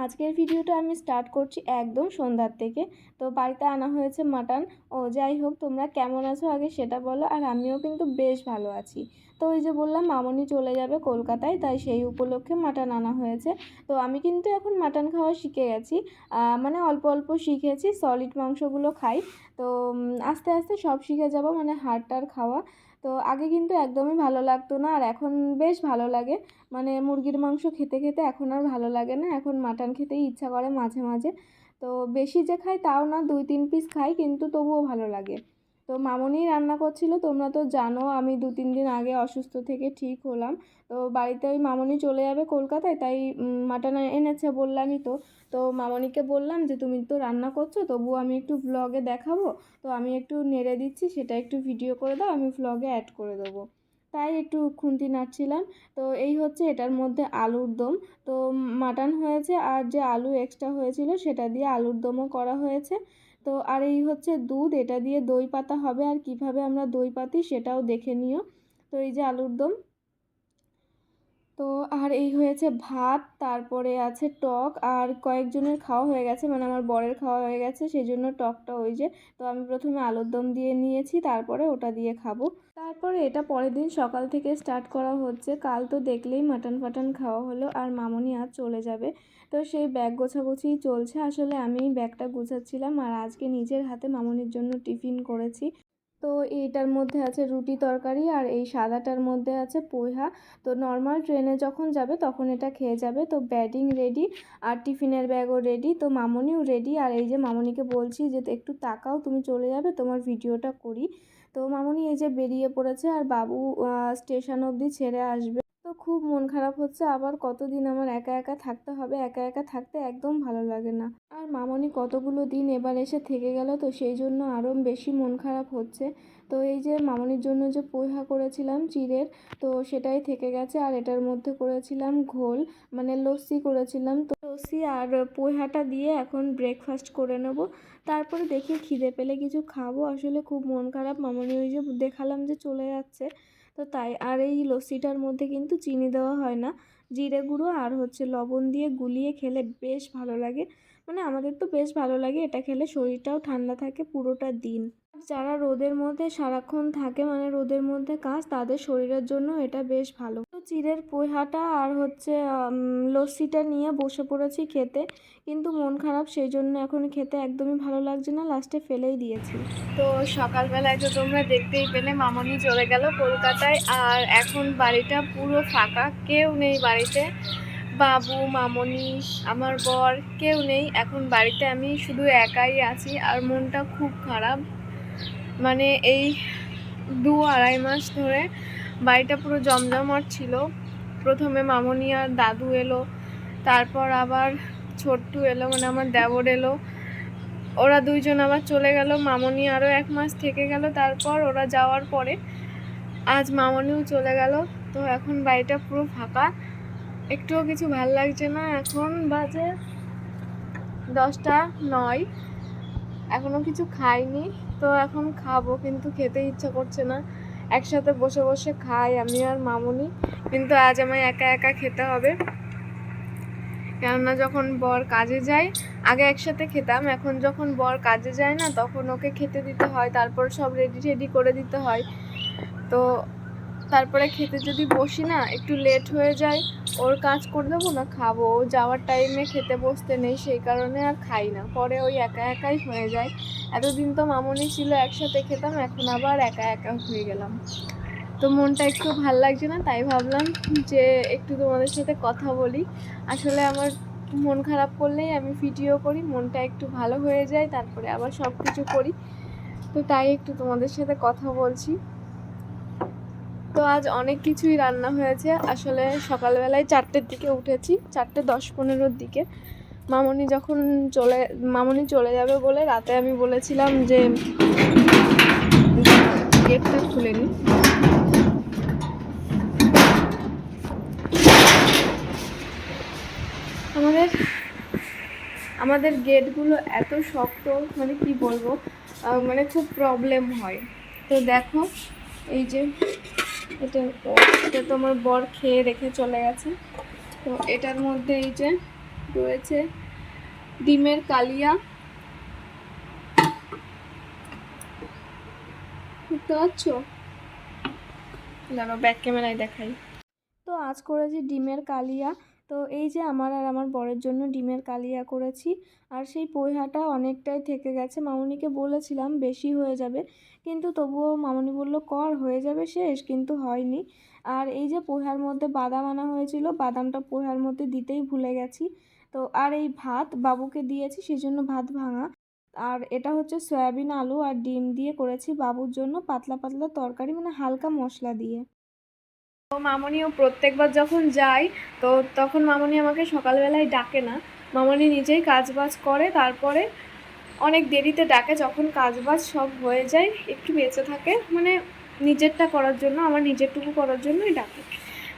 আজকের ভিডিওটা আমি স্টার্ট করছি একদম সন্ধ্যার থেকে। তো বাড়িতে আনা হয়েছে মাটন। যাই হোক, তোমরা কেমন আছো আগে সেটা বলো। আর আমিও কিন্তু বেশ ভালো আছি। তো ওই যে বললাম মামনি চলে যাবে কলকাতায়, তাই সেই উপলক্ষে মাটন আনা হয়েছে। তো আমি কিন্তু এখন মাটন খাওয়া শিখে গেছি। মানে অল্প অল্প শিখেছি, সলিড মাংসগুলো খাই। তো আস্তে আস্তে সব শিখে যাব, মানে হাড়টার খাওয়া। তো আগে কিন্তু একদমই ভালো লাগতো না, আর এখন বেশ ভালো লাগে। মানে মুরগির মাংস খেতে খেতে এখন আর ভালো লাগে না, এখন মাটন খেতেই ইচ্ছা করে মাঝে মাঝে। তো বেশি যে খাই তাও না, 2-3 পিস খাই, কিন্তু তবুও ভালো লাগে। তো মামনিই রান্না করছিল। তোমরা তো জানো আমি 2-3 দিন আগে অসুস্থ থেকে ঠিক হলাম। তো বাড়িতে ওই মামনি চলে যাবে কলকাতায়, তাই মাটন এনেছে বললামই তো। তো মামনিকে বললাম যে তুমি তো রান্না করছো, তবুও আমি একটু ব্লগে দেখাবো। তো আমি একটু নেড়ে দিচ্ছি, সেটা একটু ভিডিও করে দাও, আমি ব্লগে অ্যাড করে দেবো। তাই একটু খুন্তি নাড়ছিলাম। তো এই হচ্ছে এটার মধ্যে আলুর দম। তো মাটন হয়েছে, আর যে আলু এক্সট্রা হয়েছিল সেটা দিয়ে আলুর দমও করা হয়েছে। তো আর এই হচ্ছে দুধ, এটা দিয়ে দই পাতা হবে, আর কিভাবে আমরা দই পাতি সেটাও দেখে নিও। তো এই যে আলুর দম। তো আর এই হয়েছে ভাত, তারপরে আছে টক, আর কয়েকজনের খাওয়া হয়ে গেছে, মানে আমার বরের খাওয়া হয়ে গেছে, সেই জন্য টকটা ওই যে। তো আমি প্রথমে আলুর দম দিয়ে নিয়েছি, তারপরে ওটা দিয়ে খাবো। তারপরে এটা পরের দিন সকাল থেকে স্টার্ট করা হচ্ছে। কাল তো দেখলেই মাটন ফাটন খাওয়া হলো, আর মামনি আজ চলে যাবে। তো সেই ব্যাগ গোছাগুছিই চলছে। আসলে আমি ব্যাগটা গুছাচ্ছিলাম, আর আজকে নিজের হাতে মামনির জন্য টিফিন করেছি। তো এইটার মধ্যে আছে রুটি তরকারি, আর এই সাদাটার মধ্যে আছে পোহা। তো নর্মাল ট্রেনে যখন যাবে তখন এটা খেয়ে যাবে। তো ব্যাডিং রেডি, আর টিফিনের ব্যাগও রেডি, তো মামনিও রেডি। আর এই যে মামনিকে বলছি যে একটু তাকাও, তুমি চলে যাবে, তোমার ভিডিওটা করি। তো মামনি এই যে বেরিয়ে পড়েছে, আর বাবু স্টেশন অবধি ছেড়ে আসবে। তো খুব মন খারাপ হচ্ছে, আবার কতদিন আমার একা একা থাকতে হবে, একা একা থাকতে একদম ভালো লাগে না। আর মামনি কতগুলো দিন এবার এসে থেকে গেল, তো সেই জন্য আরও বেশি মন খারাপ হচ্ছে। তো এই যে মামনির জন্য যে পোহা করেছিলাম চিড়ের, তো সেটাই থেকে গেছে। আর এটার মধ্যে করেছিলাম ঘোল, মানে লস্যি করেছিলাম। তো লস্যি আর পোহাটা দিয়ে এখন ব্রেকফাস্ট করে নেব। তারপরে দেখি খিদে পেলে কিছু খাবো। আসলে খুব মন খারাপ, মামনি ওই যে দেখালাম যে চলে যাচ্ছে, তো তাই। আর এই লস্যিটার মধ্যে কিন্তু চিনি দেওয়া হয় না, জিরে গুঁড়ো আর হচ্ছে লবণ দিয়ে গুলিয়ে খেলে বেশ ভালো লাগে। মানে আমাদের তো বেশ ভালো লাগে, এটা খেলে শরীরটাও ঠান্ডা থাকে পুরোটা দিন। যারা রোদের মধ্যে সারাক্ষণ থাকে, মানে রোদের মধ্যে কাজ, তাদের শরীরের জন্য এটা বেশ ভালো। তো চিড়ের পোহাটা আর হচ্ছে লস্যিটা নিয়ে বসে পড়েছি খেতে, কিন্তু মন খারাপ, সেই জন্য এখন খেতে একদমই ভালো লাগছে না, লাস্টে ফেলেই দিয়েছি। তো সকালবেলায় তো তোমরা দেখতেই পেলে মামনি চলে গেল কলকাতায়, আর এখন বাড়িটা পুরো ফাঁকা, কেউ নেই বাড়িতে। বাবু, মামনি, আমার বর কেউ নেই এখন বাড়িতে, আমি শুধু একাই আছি, আর মনটা খুব খারাপ। মানে এই 2-2.5 মাস ধরে বাড়িটা পুরো জমজমাট ছিল। প্রথমে মামনি আর দাদু এলো, তারপর আবার ছোট্টু এলো, মানে আমার দেবর এলো। ওরা দুইজন আবার চলে গেল, মামনি আরও 1 মাস থেকে গেল। তারপর ওরা যাওয়ার পরে আজ মামনিও চলে গেল। তো এখন বাড়িটা পুরো ফাঁকা, একটুও কিছু ভাল লাগছে না। এখন বাজে 10:09, এখনও কিছু খাইনি। তো এখন খাবো, কিন্তু খেতে ইচ্ছা করছে না। একসাথে বসে বসে খাই আমি আর মামনি, কিন্তু আজ আমায় একা একা খেতে হবে। কেননা যখন বর কাজে যায়, আগে একসাথে খেতাম, এখন যখন বর কাজে যায় না, তখন ওকে খেতে দিতে হয়, তারপর সব রেডি করে দিতে হয়। তো তারপরে খেতে যদি বসি না, একটু লেট হয়ে যায়, ওর কাজ করে দেবো না খাবো, ও যাওয়ার টাইমে খেতে বসতে নেই, সেই কারণে আর খাই না, পরে ওই একা একাই হয়ে যায়। এতদিন তো মামনি ছিল, একসাথে খেতাম, এখন আবার একা একা হয়ে গেলাম। তো মনটা একটু ভাল লাগছে না, তাই ভাবলাম যে একটু তোমাদের সাথে কথা বলি। আসলে আমার মন খারাপ করলেই আমি ভিডিও করি, মনটা একটু ভালো হয়ে যায়, তারপরে আবার সব কিছু করি। তো তাই একটু তোমাদের সাথে কথা বলছি। তো আজ অনেক কিছুই রান্না হয়েছে। আসলে সকালবেলায় 4টের দিকে উঠেছি, 4:10-15 দিকে। মামনি চলে যাবে বলে রাতে আমি বলেছিলাম যে গেটটা খুলে নি। আমাদের গেটগুলো এত শক্ত, মানে কি বলবো, মানে খুব প্রবলেম হয়। তো দেখো এই যে এটা তো আমার বর খেয়ে রেখে চলে গেছে। তো এটার মধ্যে এই যে রয়েছে ডিমের কালিয়া, বুঝতে পারছো? দাঁড়াও ব্যাক ক্যামেরায় দেখাই। তো আজ করেছি ডিমের কালিয়া। তো এই যে আমার আর আমার বরের জন্য ডিমের কালিয়া করেছি। আর সেই পোহাটা অনেকটাই থেকে গেছে, মামুনিকে বলেছিলাম বেশি হয়ে যাবে, কিন্তু তবুও মামুনি বলল কর, হয়ে যাবে শেষ, কিন্তু হয়নি। আর এই যে পোহার মধ্যে বাদাম আনা হয়েছিল, বাদামটা পোহার মধ্যে দিতেই ভুলে গেছি। তো আর এই ভাত বাবুকে দিয়েছি, সেই জন্য ভাত ভাঙা। আর এটা হচ্ছে সয়াবিন আলু আর ডিম দিয়ে করেছি বাবুর জন্য, পাতলা পাতলা তরকারি, মানে হালকা মশলা দিয়ে। তো মামনিও প্রত্যেকবার যখন যাই, তো তখন মামনি আমাকে সকালবেলায় ডাকে না, মামনি নিজেই কাজবাজ করে, তারপরে অনেক দেরিতে ডাকে, যখন কাজবাজ সব হয়ে যায় একটু বেঁচে থাকে, মানে নিজেরটা করার জন্য, আমার নিজেরটুকু করার জন্যই ডাকে।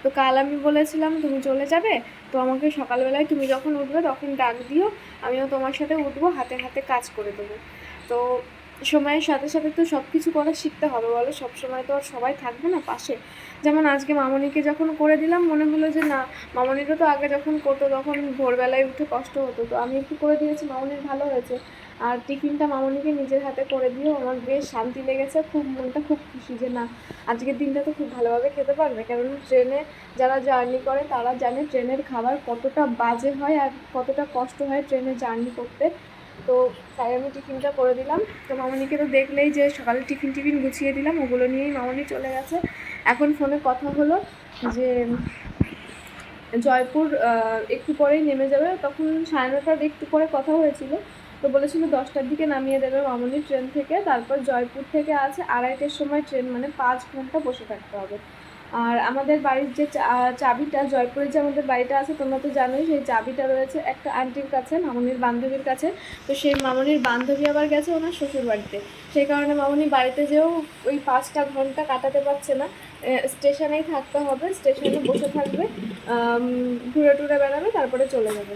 তো কাল আমি বলেছিলাম তুমি চলে যাবে, তো আমাকে সকালবেলায় তুমি যখন উঠবে তখন ডাক দিও, আমিও তোমার সাথে উঠবো, হাতে হাতে কাজ করে দেবো। তো সময়ের সাথে সাথে তো সব কিছু করা শিখতে হবে বলো, সব সময় তো আর সবাই থাকবে না পাশে। যেমন আজকে মামনিকে যখন করে দিলাম, মনে হলো যে না, মামনিরও তো আগে যখন করতো তখন ভোরবেলায় উঠে কষ্ট হতো, তো আমি একটু করে দিয়েছি, মামনির ভালো হয়েছে। আর টিফিনটা মামনিকে নিজের হাতে করে দিয়েও আমার বেশ শান্তি লেগেছে, খুব মনটা খুব খুশি যে না, আজকের দিনটা তো খুব ভালোভাবে খেতে পারবে, কারণ ট্রেনে যারা জার্নি করে তারা জানে ট্রেনের খাবার কতটা বাজে হয় আর কতটা কষ্ট হয় ট্রেনে জার্নি করতে। তো তাই আমি টিফিনটা করে দিলাম। তো মামনিকে তো দেখলেই যে সকালে টিফিন গুছিয়ে দিলাম, ওগুলো নিয়েই মামনি চলে গেছে। এখন ফোনে কথা হলো যে জয়পুর একটু পরেই নেমে যাবে, তখন 9:30 একটু পরে কথা হয়েছিল, তো বলেছিল 10টার দিকে নামিয়ে দেবে মামনি ট্রেন থেকে, তারপর জয়পুর থেকে আছে 2:30-এর সময় ট্রেন, মানে 5 ঘন্টা বসে থাকতে হবে। আর আমাদের বাড়ির যে চাবিটা, জয়পুরের যে আমাদের বাড়িটা আছে তোমরা তো জানোই, সেই চাবিটা রয়েছে একটা আন্টির কাছে, মামনির বান্ধবীর কাছে। তো সেই মামনির বান্ধবী আবার গেছে ওনার শ্বশুর বাড়িতে, সেই কারণে মামনি বাড়িতে যেও ওই 5টা ঘন্টা কাটাতে পারছে না, স্টেশনেই থাকতে হবে, স্টেশনে বসে থাকবে, ঘুরে টুরে বেড়াবে, তারপরে চলে যাবে।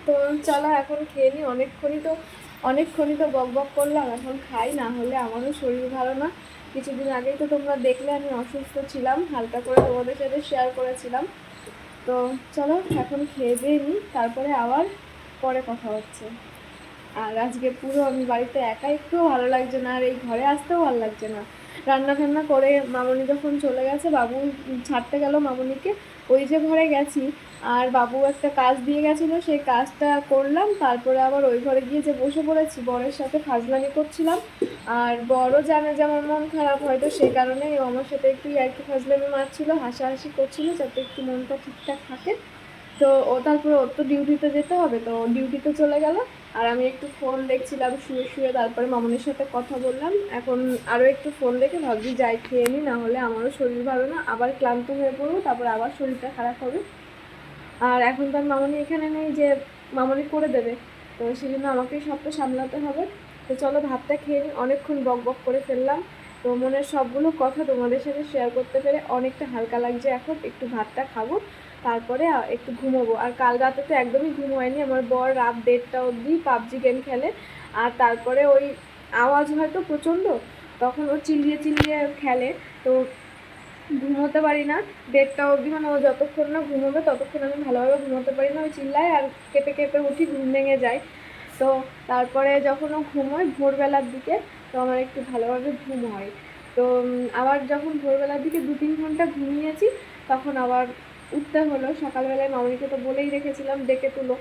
তো চলো এখন খেয়ে নিই, অনেকক্ষণই তো বক বক করলাম, এখন খাই, না হলে আমারও শরীর ভালো না। কিছুদিন আগেই তো তোমরা দেখলে আমি অসুস্থ ছিলাম, হালকা করে তোমাদের সাথে শেয়ার করেছিলাম। তো চলো এখন খেয়ে দিয়ে নিই, তারপরে আবার পরে কথা হচ্ছে। আর আজকে পুরো আমি বাড়িতে একা, একটুও ভালো লাগছে না, আর এই ঘরে আসতেও ভালো লাগছে না। রান্না টান্না করে মামনি যখন চলে গেছে, বাবু ছাড়তে গেল মামনিকে, ওই যে ঘরে গেছি, আর বাবু একটা কাজ দিয়ে গেছিলো, সেই কাজটা করলাম, তারপরে আবার ওই ঘরে গিয়ে যে বসে পড়েছি, বরের সাথে ফাজলামি করছিলাম। আর বড়ও জানে যে আমার মন খারাপ, হয়তো সেই কারণেই ও আমার সাথে একটু ইয়ার্কি ফাজলামি মারছিল, হাসাহাসি করছিল, যাতে একটু মনটা ঠিকঠাক থাকে। তো ও তারপরে ওর তো ডিউটিতে যেতে হবে, তো ডিউটিতে চলে গেল, আর আমি একটু ফোন দেখছিলাম শুয়ে শুয়ে, তারপরে মামনির সাথে কথা বললাম। এখন আরও একটু ফোন দেখে ভাবছি যাই খেয়ে নিই, না হলে আমারও শরীর ভালো না, আবার ক্লান্ত হয়ে পড়বো, তারপরে আবার শরীরটা খারাপ হবে। আর এখন তো আর মামনি এখানে নেই যে মামনি করে দেবে, তো সেই জন্য আমাকেই সবটা সামলাতে হবে। তো চলো ভাতটা খেয়ে নিই, অনেকক্ষণ বক বক করে ফেললাম, তো মনের সবগুলো কথা তোমাদের সাথে শেয়ার করতে পেরে অনেকটা হালকা লাগছে। এখন একটু ভাতটা খাবো, তারপরে একটু ঘুমোবো। আর কাল রাতে তো একদমই ঘুম হয়নি, আমার বর রাত 1:30 অবধি পাবজি গেম খেলে, আর তারপরে ওই আওয়াজ হয়তো প্রচণ্ড, তখন ও চিল্লিয়ে চিল্লিয়ে খেলে, তো ঘুমোতে পারি না 1:30 অবধি, মানে ও যতক্ষণ না ঘুমোবে ততক্ষণ আমি ভালোভাবে ঘুমোতে পারি না, ওই চিল্লায় আর কেঁপে কেঁপে উঠি, ঘুম ভেঙে যায়। তো তারপরে যখন ও ঘুমোয় ভোরবেলার দিকে, তো আমার একটু ভালোভাবে ঘুম হয়। তো আবার যখন ভোরবেলার দিকে 2-3 ঘন্টা ঘুমিয়েছি, তখন আবার উঠতে হলো সকালবেলায়, মামনিকে তো বলেই রেখেছিলাম ডেকে তুলো,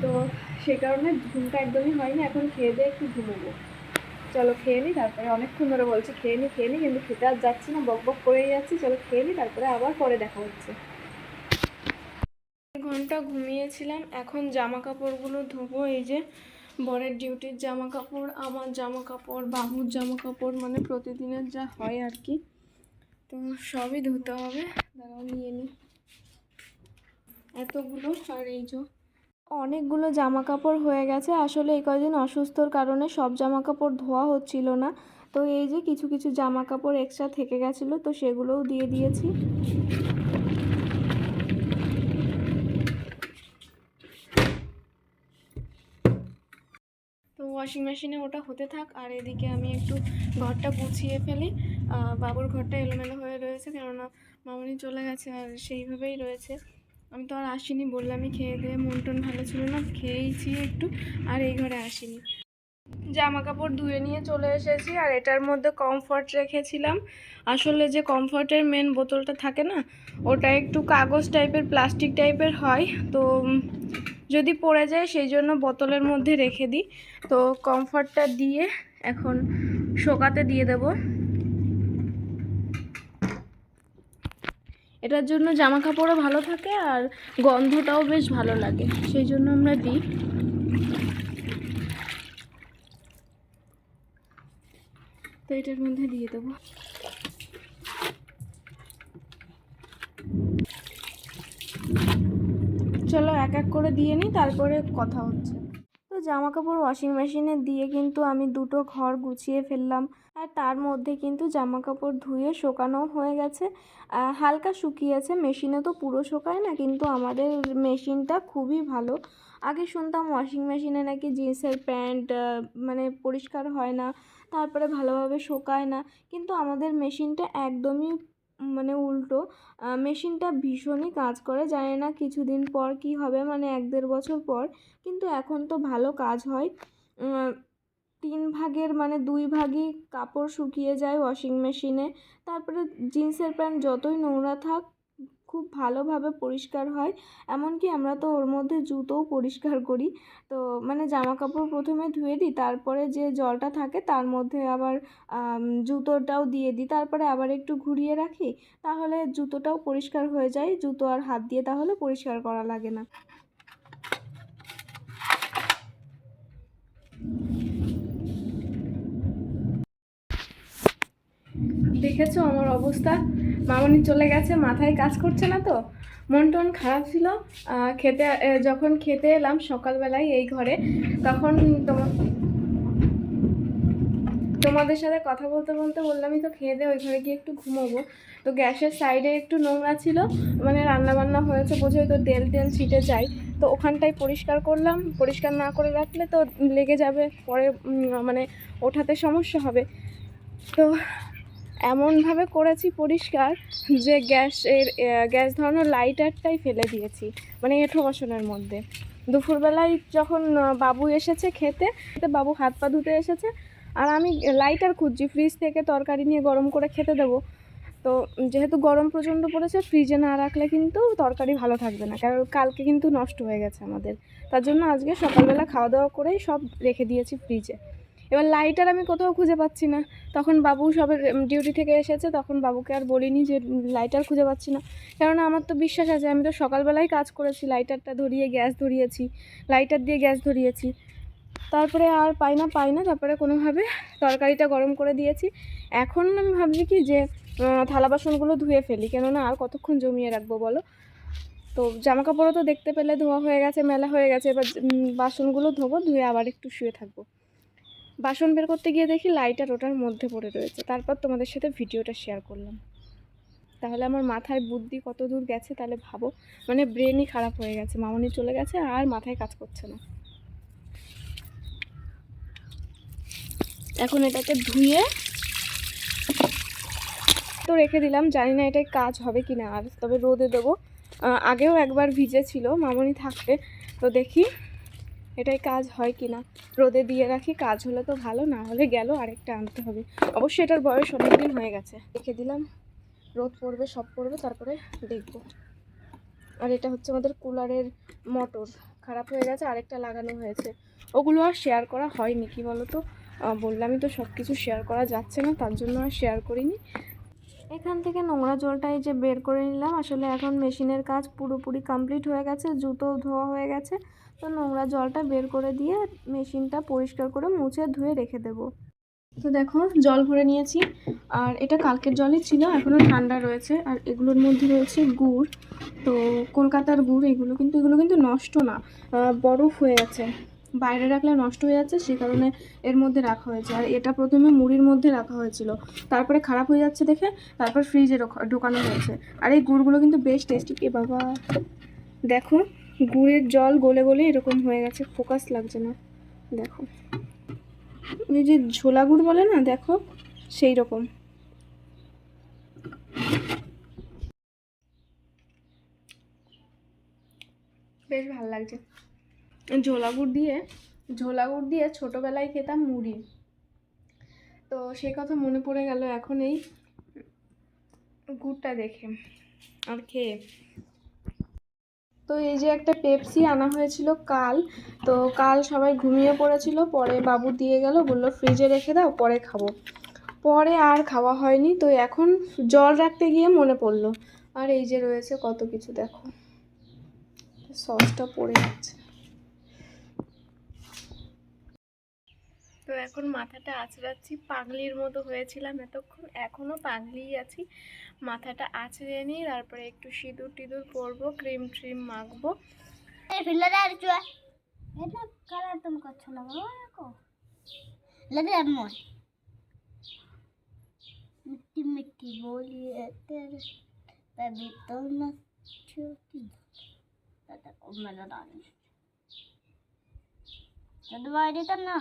তো সেই কারণে ঘুমটা একদমই হয়নি। এখন খেয়ে দিয়ে একটু ঘুমোবো। চলো খেয়ে নিই, তারপরে অনেকক্ষণ ধরে বলছি খেয়ে নিই খেয়ে নিই, কিন্তু খেতে আর যাচ্ছি না, বক বক করেই যাচ্ছি। চলো খেয়ে নিই, তারপরে আবার পরে দেখা হচ্ছে। ঘন্টা ঘুমিয়েছিলাম, এখন জামা কাপড়গুলো ধোবো। এই যে বরের ডিউটির জামা কাপড়, আমার জামা কাপড়, বাবুর জামা কাপড়, মানে প্রতিদিনের যা হয় আর কি, তো সবই ধুতে হবে। দাঁড়াও নিয়ে নিই এতগুলো। আর এই যে অনেকগুলো জামা কাপড় হয়ে গেছে, আসলে এই কয়দিন অসুস্থর কারণে সব জামা কাপড় ধোয়া হচ্ছিল না, তো এই যে কিছু কিছু জামা কাপড় এক্সট্রা থেকে গেছিলো, তো সেগুলোও দিয়ে দিয়েছি। তো ওয়াশিং মেশিনে ওটা হতে থাক, আর এদিকে আমি একটু ঘরটা গুছিয়ে ফেলি। বাবুর ঘরটা এলোমেলো হয়ে রয়েছে, কেননা মামনি চলে গেছে আর সেইভাবেই রয়েছে। আমি তো আর আসিনি, বললামই খেয়ে দিয়ে মন টন ভালো ছিল না, খেয়েইছি একটু, আর এই ঘরে আসিনি। জামা কাপড় ধুয়ে নিয়ে চলে এসেছি, আর এটার মধ্যে কমফর্ট রেখেছিলাম। আসলে যে কমফর্টের মেন বোতলটা থাকে না, ওটা একটু কাগজ টাইপের, প্লাস্টিক টাইপের হয়, তো যদি পড়ে যায় সেই জন্য বোতলের মধ্যে রেখে দিই। তো কমফর্টটা দিয়ে এখন শোকাতে দিয়ে দেব। এটার জন্য জামা কাপড়ও ভালো থাকে আর গন্ধটাও বেশ ভালো লাগে, সেই জন্য আমরা দিই। তো এটার মধ্যে দিয়ে দেবো। চলো এক এক করে দিয়ে নিই, তারপরে কথা হচ্ছে। তো জামা কাপড় ওয়াশিং মেশিনে দিয়ে কিন্তু আমি দুটো ঘর গুছিয়ে ফেললাম, আর তার মধ্যে কিন্তু জামা কাপড় ধুয়ে শোকানো হয়ে গেছে। হালকা শুকিয়েছে, মেশিনে তো পুরো শোকায় না, কিন্তু আমাদের মেশিনটা খুবই ভালো। আগে শুনতাম ওয়াশিং মেশিনে নাকি জিন্সের প্যান্ট মানে পরিষ্কার হয় না, তারপরে ভালোভাবে শোকায় না, কিন্তু আমাদের মেশিনটা একদমই মানে উল্টো। মেশিনটা ভীষণই কাজ করে, জানি না কিছুদিন পর কি হবে, মানে 1-1.5 বছর পর, কিন্তু এখন তো ভালো কাজ হয়। 3 ভাগের মানে 2 ভাগই কাপড় শুকিয়ে যায় ওয়াশিং মেশিনে। তারপরে জিন্সের প্যান্ট যতই নোংরা থাক খুব ভালোভাবে পরিষ্কার হয়। এমনকি আমরা তো ওর মধ্যে জুতোও পরিষ্কার করি। তো মানে জামা কাপড় প্রথমে ধুয়ে দিই, তারপরে যে জলটা থাকে তার মধ্যে আবার জুতোটাও দিয়ে দিই, তারপরে আবার একটু ঘুরিয়ে রাখি, তাহলে জুতোটাও পরিষ্কার হয়ে যায়, জুতো আর হাত দিয়ে তাহলে পরিষ্কার করা লাগে না। দেখেছো আমার অবস্থা, মামনি চলে গেছে, মাথায় কাজ করছে না, তো মন টন খারাপ ছিল। যখন খেতে এলাম সকালবেলায় এই ঘরে, তখন তোমাদের সাথে কথা বলতে বলতে বললামই তো খেয়ে দিয়ে ওই ঘরে গিয়ে একটু ঘুমোবো। তো গ্যাসের সাইডে একটু নোংরা ছিল, মানে রান্না বান্না হয়েছে বোঝোই তো, তেল তেল ছিটে যায়, তো ওখানটাই পরিষ্কার করলাম। পরিষ্কার না করে রাখলে তো লেগে যাবে, পরে মানে ওঠাতে সমস্যা হবে। তো এমনভাবে করেছি পরিষ্কার যে গ্যাস ধরানোর লাইটারটাই ফেলে দিয়েছি, মানে এঁঠো বাসনের মধ্যে। দুপুরবেলায় যখন বাবু এসেছে খেতে, বাবু হাত পা ধুতে এসেছে, আর আমি লাইটার খুঁজছি ফ্রিজ থেকে তরকারি নিয়ে গরম করে খেতে দেবো। তো যেহেতু গরম প্রচণ্ড পড়েছে, ফ্রিজে না রাখলে কিন্তু তরকারি ভালো থাকবে না, কারণ কালকে কিন্তু নষ্ট হয়ে গেছে আমাদের, তার জন্য আজকে সকালবেলা খাওয়া দাওয়া করেই সব রেখে দিয়েছি ফ্রিজে। এবার লাইটার আমি কোথাও খুঁজে পাচ্ছি না, তখন বাবু সবে ডিউটি থেকে এসেছে, তখন বাবুকে আর বলিনি যে লাইটার খুঁজে পাচ্ছি না, কেননা আমার তো বিশ্বাস আছে আমি তো সকালবেলায় কাজ করেছি, লাইটারটা ধরিয়ে গ্যাস ধরিয়েছি, লাইটার দিয়ে গ্যাস ধরিয়েছি। তারপরে আর পাই না, তারপরে কোনোভাবে তরকারিটা গরম করে দিয়েছি। এখন আমি ভাবছি কি যে থালা বাসনগুলো ধুয়ে ফেলি, কেননা আর কতক্ষণ জমিয়ে রাখবো বলো। তো জামা কাপড়ও তো দেখতে পেলে ধোয়া হয়ে গেছে, মেলা হয়ে গেছে, এবার বাসনগুলো ধোবো, ধুয়ে আবার একটু শুয়ে থাকবো। বাসন বের করতে গিয়ে দেখি লাইটার ওটার মধ্যে পড়ে রয়েছে, তারপর তোমাদের সাথে ভিডিওটা শেয়ার করলাম। তাহলে আমার মাথায় বুদ্ধি কত দূর গেছে তাহলে ভাবো, মানে ব্রেনই খারাপ হয়ে গেছে, মামনি চলে গেছে আর মাথায় কাজ করছে না। এখন এটাকে ধুয়ে তো রেখে দিলাম, জানি না এটাই কাজ হবে কি না, আর তবে রোদে দেবো। আগেও একবার ভিজে ছিল মামনি থাকতে, তো দেখি এটাই কাজ হয় কি না। রোদে দিয়ে রাখি, কাজ হলে তো ভালো, না হলে গেল আরেকটা আনতে হবে। অবশ্যই এটার বয়স অনেক দিন হয়ে গেছে, রেখে দিলাম, রোদ পড়বে সব পড়বে তারপরে দেখব। আর এটা হচ্ছে আমাদের কুলারের মোটর, খারাপ হয়ে গেছে, আরেকটা লাগানো হয়েছে, ওগুলো আর শেয়ার করা হয়নি, কি বলো তো, বললামই তো সব কিছু শেয়ার করা যাচ্ছে না, তার জন্য আর শেয়ার করিনি। এখান থেকে নোংরা জলটা এই যে বের করে নিলাম, আসলে এখন মেশিনের কাজ পুরোপুরি কমপ্লিট হয়ে গেছে, জুতো ধোয়া হয়ে গেছে, তো নোংরা জলটা বের করে দিয়ে মেশিনটা পরিষ্কার করে মুছে ধুয়ে রেখে দেবো। তো দেখো জল ভরে নিয়েছি, আর এটা কালকের জলই ছিল, এখনও ঠান্ডা রয়েছে, আর এগুলোর মধ্যে রয়েছে গুড়, তো কলকাতার গুড়, এগুলো কিন্তু নষ্ট না, বরফ হয়ে আছে, বাইরে রাখলে নষ্ট হয়ে যাচ্ছে, সে কারণে এর মধ্যে রাখা হয়েছে। আর এটা প্রথমে মুড়ির মধ্যে রাখা হয়েছিল, তারপরে খারাপ হয়ে যাচ্ছে দেখে তারপর ফ্রিজে ঢোকানো হয়েছে। আর এই গুড়গুলো কিন্তু বেশ টেস্টি। এ বাবা দেখো, গুড়ের জল গলে গলে এরকম হয়ে গেছে, ফোকাস লাগছে না, দেখো এই যে ঝোলা গুড় বলে না, দেখো সেই রকম। বেশ ভালো লাগছে। ঝোলা গুড় দিয়ে ছোটোবেলায় খেতাম মুড়ি, তো সে কথা মনে পড়ে গেল এখন এই গুড়টা দেখে আর খেয়ে। তো এই যে একটা পেপসি আনা হয়েছিল কাল, তো কাল সবাই ঘুমিয়ে পড়েছিল, পরে বাবু দিয়ে গেল, বললো ফ্রিজে রেখে দাও পরে খাবো, পরে আর খাওয়া হয়নি। তো এখন জল রাখতে গিয়ে মনে পড়লো। আর এই যে রয়েছে কত কিছু, দেখো সসটা পড়ে যাচ্ছে। তো এখন মাথাটা আঁচড়াচ্ছি, পাগলির মতো হয়েছিলাম এতক্ষণ, এখনও পাগলিই আছি। মাথাটা আঁচড়ে নিই, তারপরে একটু সিঁদুর টিঁদুর পরবো, ক্রিম ট্রিম মাখবো। मिट्टी मिट्टी बोलिए तेरे तभी तो न छूटी ना।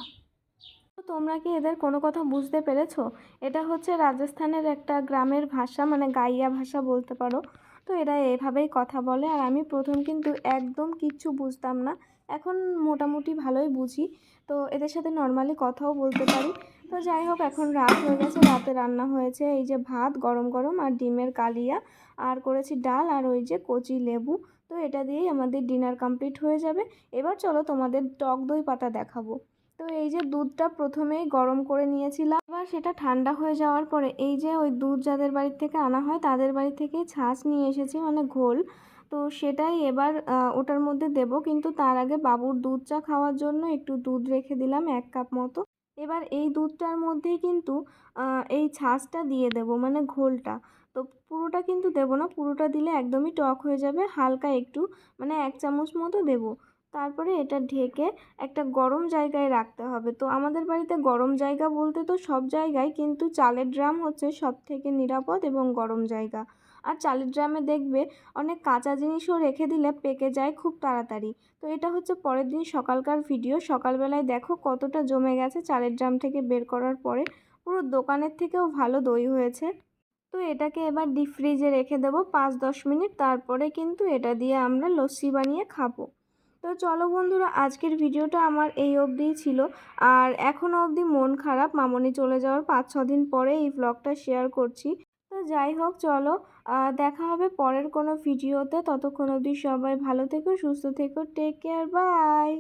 তোমরা কি এদের কোনো কথা বুঝতে পেরেছো? এটা হচ্ছে রাজস্থানের একটা গ্রামের ভাষা, মানে গাইয়া ভাষা বলতে পারো। তো এরা এভাবেই কথা বলে, আর আমি প্রথম কিন্তু একদম কিচ্ছু বুঝতাম না, এখন মোটামুটি ভালোই বুঝি। তো এদের সাথে নর্মালি কথাও বলতে পারি। তো যাই হোক, এখন রাত হয়ে গেছে, রাতে রান্না হয়েছে এই যে ভাত গরম গরম আর ডিমের কালিয়া, আর করেছি ডাল, আর ওই যে কচি লেবু। তো এটা দিয়েই আমাদের ডিনার কমপ্লিট হয়ে যাবে। এবার চলো তোমাদের টক দই পাতা দেখাবো। তো এই যে দুধটা প্রথমেই গরম করে নিয়েছিলাম, এবার সেটা ঠান্ডা হয়ে যাওয়ার পরে এই যে ওই দুধ যাদের বাড়ির থেকে আনা হয় তাদের বাড়ি থেকেই ছাঁচ নিয়ে এসেছি, মানে ঘোল। তো সেটাই এবার ওটার মধ্যে দেব, কিন্তু তার আগে বাবুর দুধ চা খাওয়ার জন্য একটু দুধ রেখে দিলাম 1 কাপ মতো। এবার এই দুধটার মধ্যেই কিন্তু এই ছাঁচটা দিয়ে দেব, মানে ঘোলটা। তো পুরোটা কিন্তু দেব না, পুরোটা দিলে একদমই টক হয়ে যাবে, হালকা একটু, মানে 1 চামচ মতো দেব। তারপরে এটা ঢেকে একটা গরম জায়গায় রাখতে হবে। তো আমাদের বাড়িতে গরম জায়গা বলতে তো সব জায়গায়, কিন্তু চালের ড্রাম হচ্ছে সব থেকে নিরাপদ এবং গরম জায়গা। আর চালের ড্রামে দেখবে অনেক কাঁচা জিনিসও রেখে দিলে পেকে যায় খুব তাড়াতাড়ি। তো এটা হচ্ছে পরের দিন সকালকার ভিডিও। সকালবেলায় দেখো কতটা জমে গেছে চালের ড্রাম থেকে বের করার পরে, পুরো দোকানের থেকেও ভালো দই হয়েছে। তো এটাকে এবার ডিপ ফ্রিজে রেখে দেবো 5-10 মিনিট, তারপরে কিন্তু এটা দিয়ে আমরা লস্যি বানিয়ে খাবো। তো চলো বন্ধুরা, আজকের ভিডিওটা আমার এই অবধিই ছিল। আর এখনও অবধি মন খারাপ, মামনি চলে যাওয়ার 5-6 দিন পরে এই ব্লগটা শেয়ার করছি। তো যাই হোক, চলো দেখা হবে পরের কোনো ভিডিওতে। ততক্ষণ অবধি সবাই ভালো থেকো, সুস্থ থেকো, টেক কেয়ার, বাই।